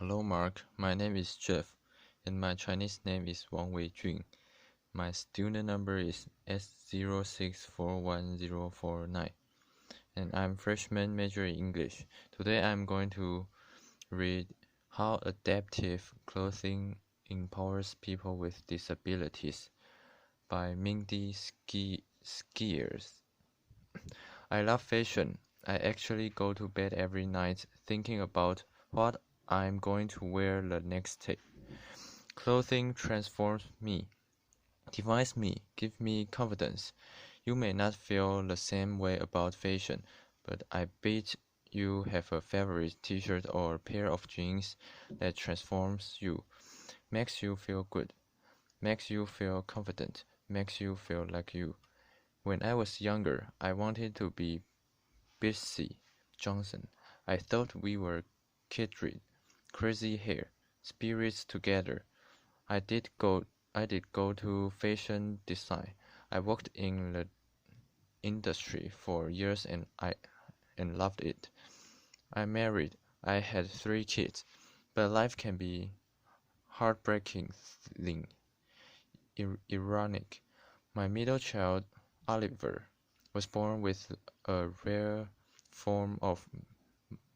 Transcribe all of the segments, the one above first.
Hello Mark, my name is Jeff, and my Chinese name is Wang Weijun. My student number is S06411049, and I'm freshman major in English. Today I'm going to read How Adaptive Clothing Empowers People with Disabilities by Mindy Scheier. I love fashion. I actually go to bed every night thinking about what I'm going to wear the next day. Clothing transforms me, defines me, gives me confidence. You may not feel the same way about fashion, but I bet you have a favorite t-shirt or a pair of jeans that transforms you, makes you feel good, makes you feel confident, makes you feel like you. When I was younger, I wanted to be Betsy Johnson. I thought we were kindred, crazy hair, spirits together. I did go to fashion design. I worked in the industry for years and loved it. I married. I had 3 kids, but life can be heartbreakingly ironic. My middle child, Oliver, was born with a rare form of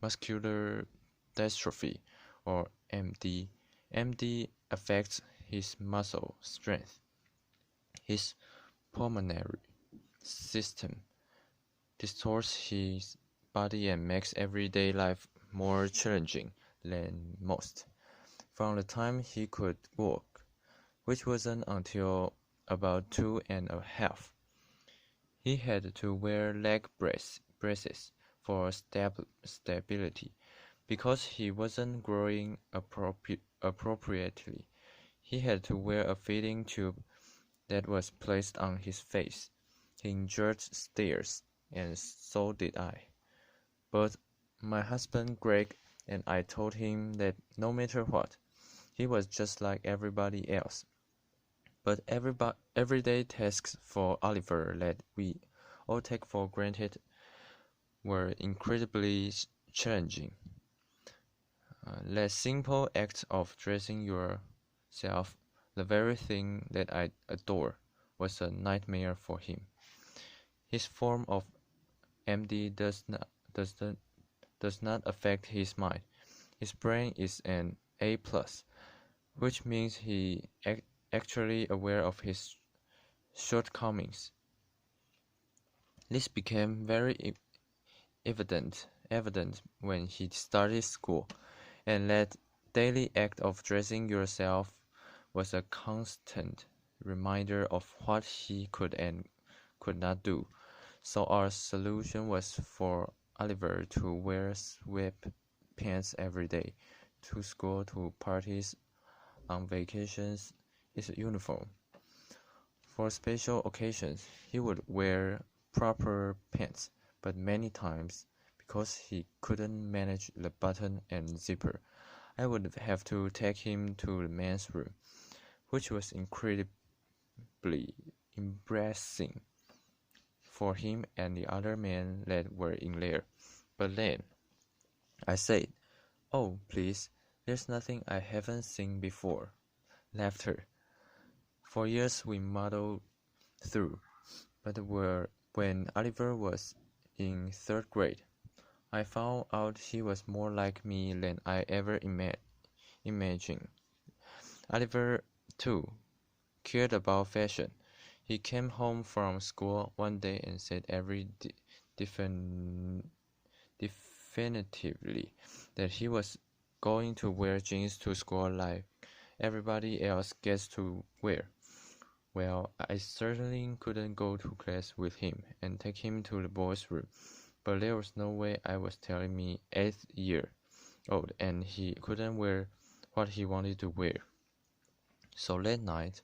muscular dystrophy, or MD. MD affects his muscle strength, his pulmonary system, distorts his body and makes everyday life more challenging than most. From the time he could walk, which wasn't until about 2.5, he had to wear leg braces for stability. Because he wasn't growing appropriately, he had to wear a feeding tube that was placed on his face. He endured stares, and so did I. But my husband Greg and I told him that no matter what, he was just like everybody else. But everyday tasks for Oliver that we all take for granted were incredibly challenging. That simple act of dressing yourself, the very thing that I adore, was a nightmare for him. His form of MD does not affect his mind. His brain is an A+, which means he actually aware of his shortcomings. This became very evident when he started school, and that daily act of dressing yourself was a constant reminder of what he could and could not do. So our solution was for Oliver to wear sweatpants every day, to school, to parties, on vacations, his uniform. For special occasions, he would wear proper pants, but many times, because he couldn't manage the button and zipper, I would have to take him to the men's room, which was incredibly embarrassing for him and the other men that were in there. But then I said, "Oh, please, there's nothing I haven't seen before." Laughter. For years we muddled through, but when Oliver was in 3rd grade, I found out he was more like me than I ever imagined. Oliver, too, cared about fashion. He came home from school one day and said definitively that he was going to wear jeans to school like everybody else gets to wear. Well, I certainly couldn't go to class with him and take him to the boys' room, but there was no way. I was telling me 8th year old and he couldn't wear what he wanted to wear. So that night,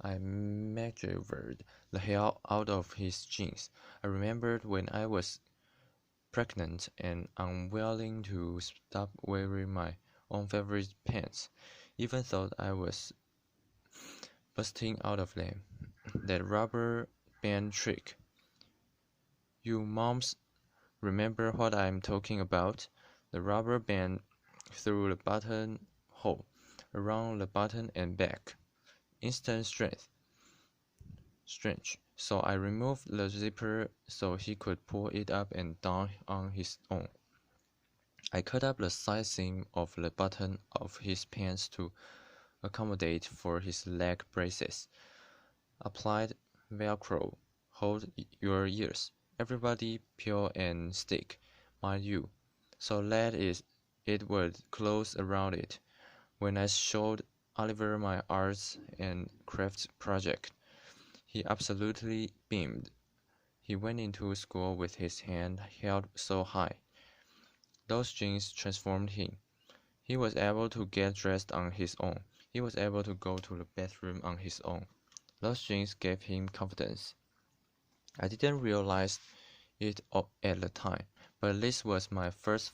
I maneuvered the hell out of his jeans. I remembered when I was pregnant and unwilling to stop wearing my own favorite pants, even though I was busting out of them. That rubber band trick. You moms remember what I'm talking about? The rubber band through the buttonhole, around the button and back. Instant strange. So I removed the zipper so he could pull it up and down on his own. I cut up the side seam of the button of his pants to accommodate for his leg braces. Applied Velcro. Hold your ears. Everybody peel and stick, mind you, so that it would close around it. When I showed Oliver my arts and crafts project, he absolutely beamed. He went into school with his hand held so high. Those jeans transformed him. He was able to get dressed on his own. He was able to go to the bathroom on his own. Those jeans gave him confidence. I didn't realize it at the time, but this was my first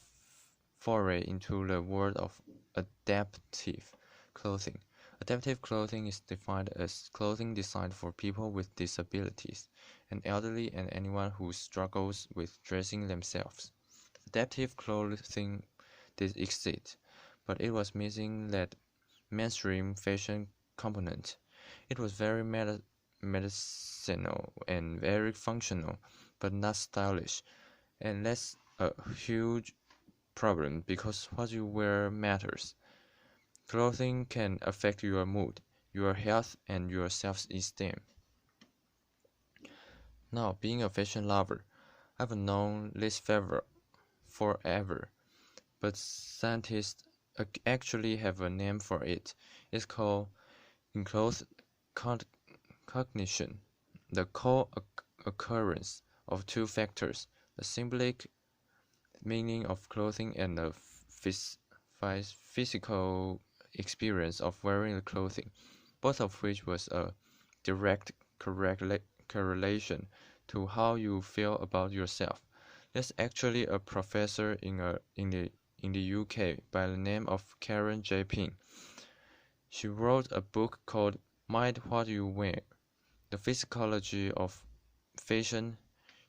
foray into the world of adaptive clothing. Adaptive clothing is defined as clothing designed for people with disabilities, and elderly and anyone who struggles with dressing themselves. Adaptive clothing did exist, but it was missing that mainstream fashion component. It was very medicinal and very functional, but not stylish, and that's a huge problem because what you wear matters. Clothing can affect your mood, your health, and your self-esteem. Now, being a fashion lover, I've known this forever, but scientists actually have a name for it. It's called enclosed cognition, the co-occurrence of two factors, the symbolic meaning of clothing and the physical experience of wearing the clothing, both of which was a direct correlation to how you feel about yourself. There's actually a professor in the UK by the name of Karen J. Ping. She wrote a book called Mind What You Wear, The Physiology of Fashion.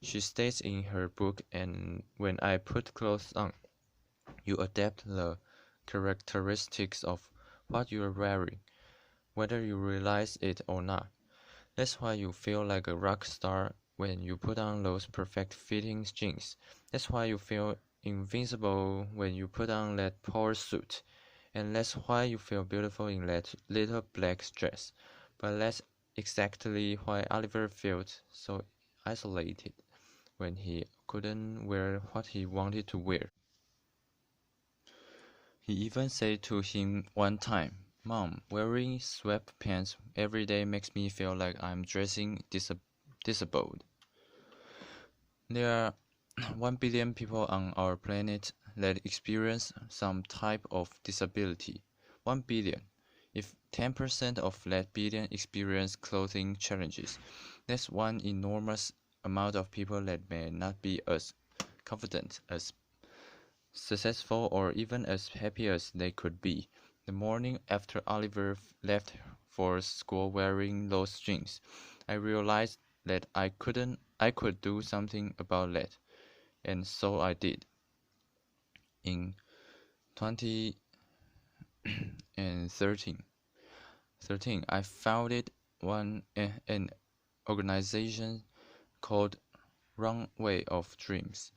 She states in her book, and when I put clothes on, you adapt the characteristics of what you are wearing, whether you realize it or not. That's why you feel like a rock star when you put on those perfect fitting jeans. That's why you feel invincible when you put on that power suit. And that's why you feel beautiful in that little black dress. But that's exactly why Oliver felt so isolated when he couldn't wear what he wanted to wear. He even said to him one time, "Mom, wearing sweatpants every day makes me feel like I'm dressing disabled." There are 1 billion people on our planet that experience some type of disability. 1 billion. If 10% of that billion experience clothing challenges, that's one enormous amount of people that may not be as confident, as successful, or even as happy as they could be. The morning after Oliver left for school wearing those jeans, I realized that I could do something about that, and so I did. In 2013, I founded an organization called Runway of Dreams.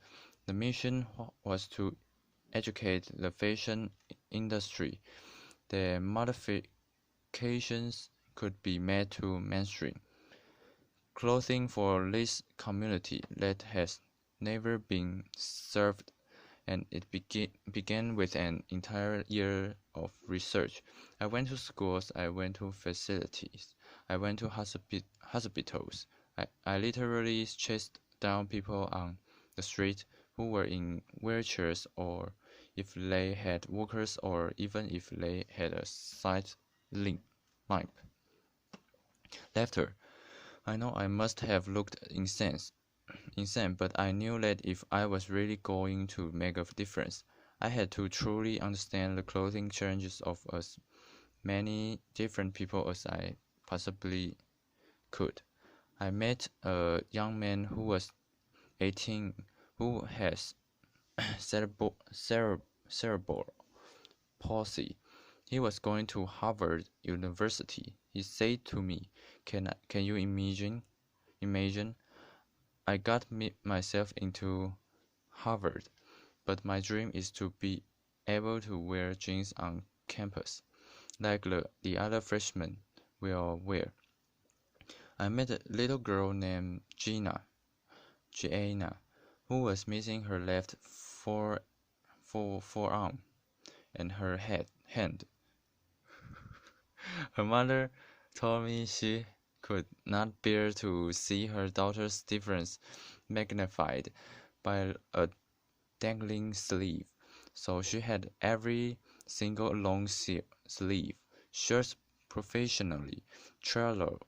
The mission was to educate the fashion industry. The modifications could be made to mainstream clothing for this community that has never been served, and it began with an entire year of research. I went to schools, I went to facilities, I went to hospitals. I literally chased down people on the street who were in wheelchairs, or if they had walkers, or even if they had a sight limp. Laughter. I know I must have looked insane, but I knew that if I was really going to make a difference, I had to truly understand the clothing challenges of as many different people as I possibly could. I met a young man who was 18 who has cerebral palsy. He was going to Harvard University. He said to me, Can you imagine? I got myself into Harvard, but my dream is to be able to wear jeans on campus, like the other freshmen will wear. I met a little girl named Gianna, who was missing her left forearm and her hand. Her mother told me she could not bear to see her daughter's difference magnified by a dangling sleeve, so she had every single long sleeve shirts professionally tailored.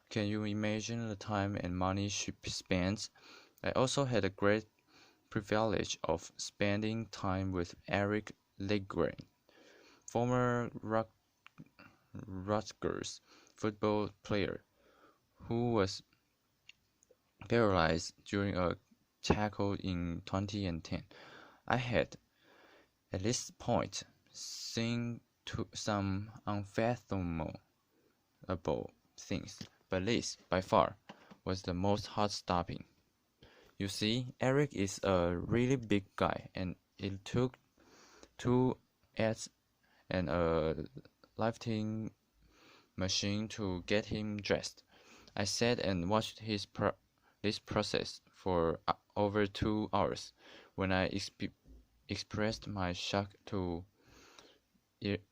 Can you imagine the time and money she spends? I also had a great privilege of spending time with Eric Legren, former Rutgers football player, who was paralyzed during a tackle in 2010. I had, at this point, seen some unfathomable things, but this, by far, was the most heart-stopping. You see, Eric is a really big guy, and it took 2 ads and a lifting machine to get him dressed. I sat and watched this process for over 2 hours. When I expressed my shock to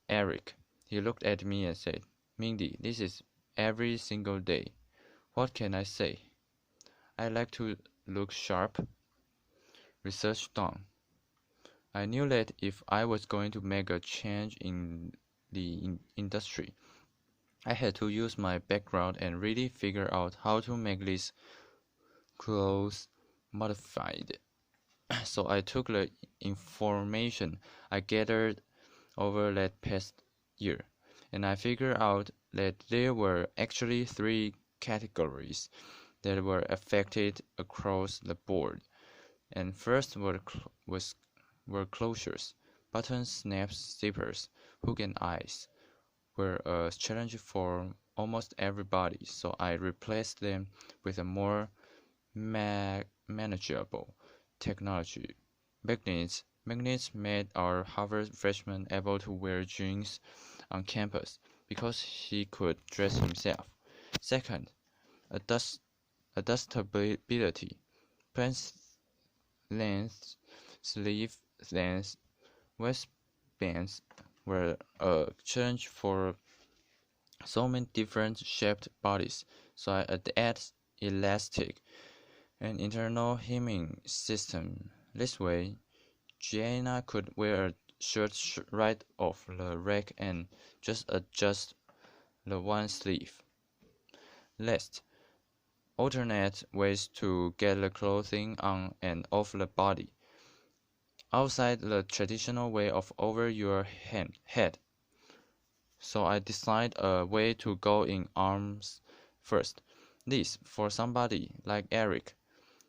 Eric, he looked at me and said, "Mindy, this is every single day. What can I say? I like to look sharp." Research done. I knew that if I was going to make a change in the industry, I had to use my background and really figure out how to make these clothes modified. So I took the information I gathered over that past year, and I figured out that there were actually 3 categories that were affected across the board. And first were closures. Buttons, snaps, zippers, hook and eyes were a challenge for almost everybody, so I replaced them with a more manageable technology. Magnets made our Harvard freshman able to wear jeans on campus because he could dress himself. Second, adjustability. Pants length, sleeve length, waistbands were a challenge for so many different shaped bodies, so I added elastic and internal hemming system. This way, Gianna could wear a shirt right off the rack and just adjust the one sleeve. Last, alternate ways to get the clothing on and off the body, outside the traditional way of over your head. So I designed a way to go in arms first. This, for somebody like Eric,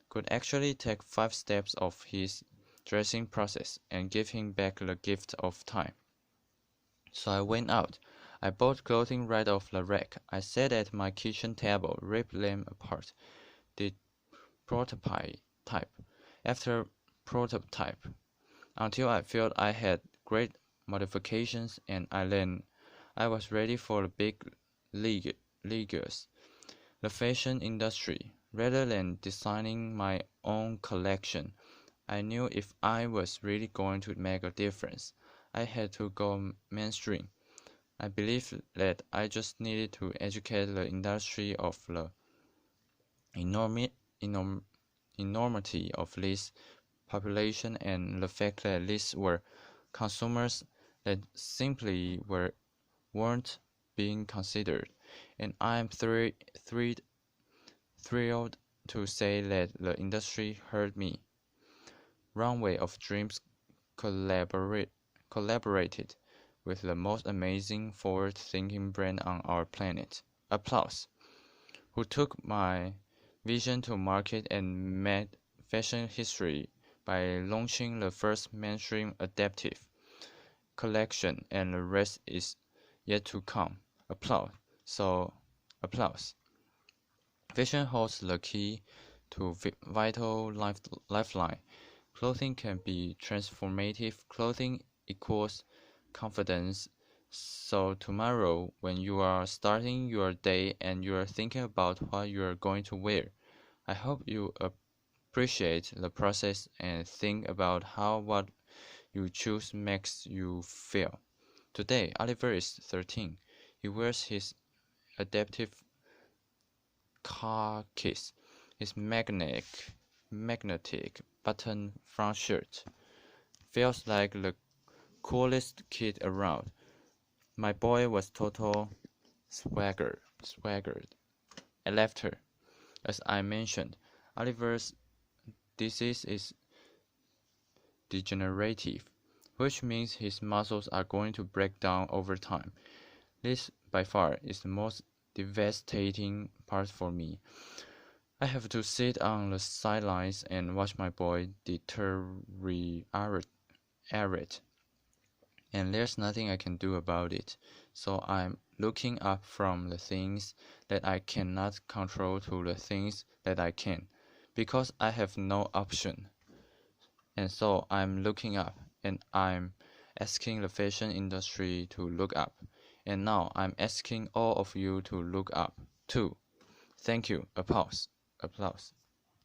could actually take 5 steps of his dressing process and give him back the gift of time. So I went out. I bought clothing right off the rack. I sat at my kitchen table, ripped them apart, did prototype after prototype, until I felt I had great modifications, and I was ready for the big leagues, the fashion industry. Rather than designing my own collection, I knew if I was really going to make a difference, I had to go mainstream. I believed that I just needed to educate the industry of the enormity of this population and the fact that these were consumers that simply weren't being considered. And I am thrilled to say that the industry heard me. Runway of Dreams collaborated with the most amazing forward-thinking brand on our planet, Applause, who took my vision to market and made fashion history by launching the first mainstream adaptive collection, and the rest is yet to come. Applause. So, applause. Fashion holds the key to vital lifeline. Clothing can be transformative. Clothing equals confidence. So tomorrow, when you are starting your day and you are thinking about what you are going to wear, I hope you appreciate the process and think about how what you choose makes you feel. Today, Oliver is 13. He wears his adaptive khakis, his magnetic button front shirt. Feels like the coolest kid around. My boy was total swaggered. I left her. As I mentioned, Oliver's disease is degenerative, which means his muscles are going to break down over time. This, by far, is the most devastating part for me. I have to sit on the sidelines and watch my boy deteriorate, and there's nothing I can do about it. So I'm looking up from the things that I cannot control to the things that I can, because I have no option. And so I'm looking up, and I'm asking the fashion industry to look up. And now I'm asking all of you to look up, too. Thank you. Applause.